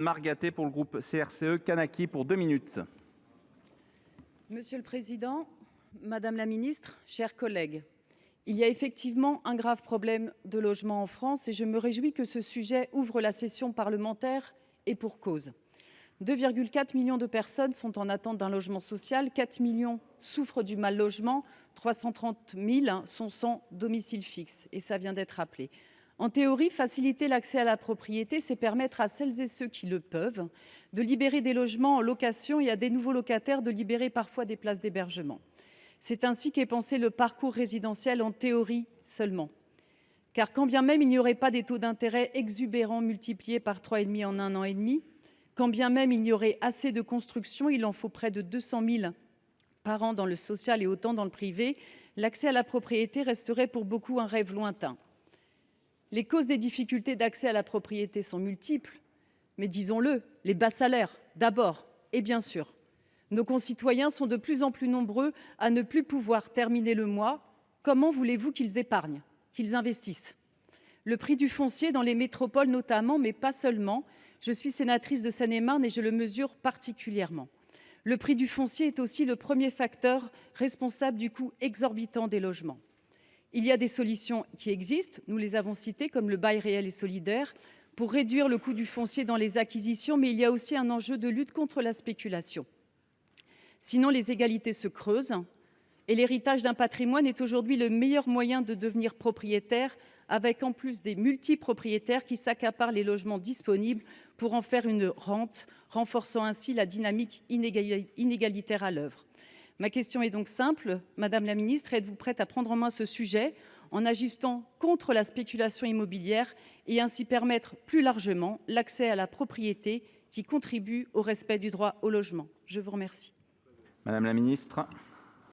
Margaté pour le groupe CRCE Kanaky pour 2 minutes. Monsieur le président, madame la ministre, chers collègues, il y a effectivement un grave problème de logement en France et je me réjouis que ce sujet ouvre la session parlementaire et pour cause. 2,4 millions de personnes sont en attente d'un logement social, 4 millions souffrent du mal logement, 330 000 sont sans domicile fixe et ça vient d'être rappelé. En théorie, faciliter l'accès à la propriété, c'est permettre à celles et ceux qui le peuvent de libérer des logements en location et à des nouveaux locataires de libérer parfois des places d'hébergement. C'est ainsi qu'est pensé le parcours résidentiel en théorie seulement. Car quand bien même il n'y aurait pas des taux d'intérêt exubérants multipliés par 3,5 en un an et demi, quand bien même il y aurait assez de construction, il en faut près de 200 000 par an dans le social et autant dans le privé, l'accès à la propriété resterait pour beaucoup un rêve lointain. Les causes des difficultés d'accès à la propriété sont multiples, mais disons-le, les bas salaires d'abord, et bien sûr. Nos concitoyens sont de plus en plus nombreux à ne plus pouvoir terminer le mois. Comment voulez-vous qu'ils épargnent, qu'ils investissent ? Le prix du foncier dans les métropoles notamment, mais pas seulement. Je suis sénatrice de Seine-et-Marne et je le mesure particulièrement. Le prix du foncier est aussi le premier facteur responsable du coût exorbitant des logements. Il y a des solutions qui existent, nous les avons citées, comme le bail réel et solidaire, pour réduire le coût du foncier dans les acquisitions, mais il y a aussi un enjeu de lutte contre la spéculation. Sinon, les égalités se creusent et l'héritage d'un patrimoine est aujourd'hui le meilleur moyen de devenir propriétaire, avec en plus des multipropriétaires qui s'accaparent les logements disponibles pour en faire une rente, renforçant ainsi la dynamique inégalitaire à l'œuvre. Ma question est donc simple, madame la ministre, êtes-vous prête à prendre en main ce sujet en agissant contre la spéculation immobilière et ainsi permettre plus largement l'accès à la propriété qui contribue au respect du droit au logement ? Je vous remercie. Madame la ministre.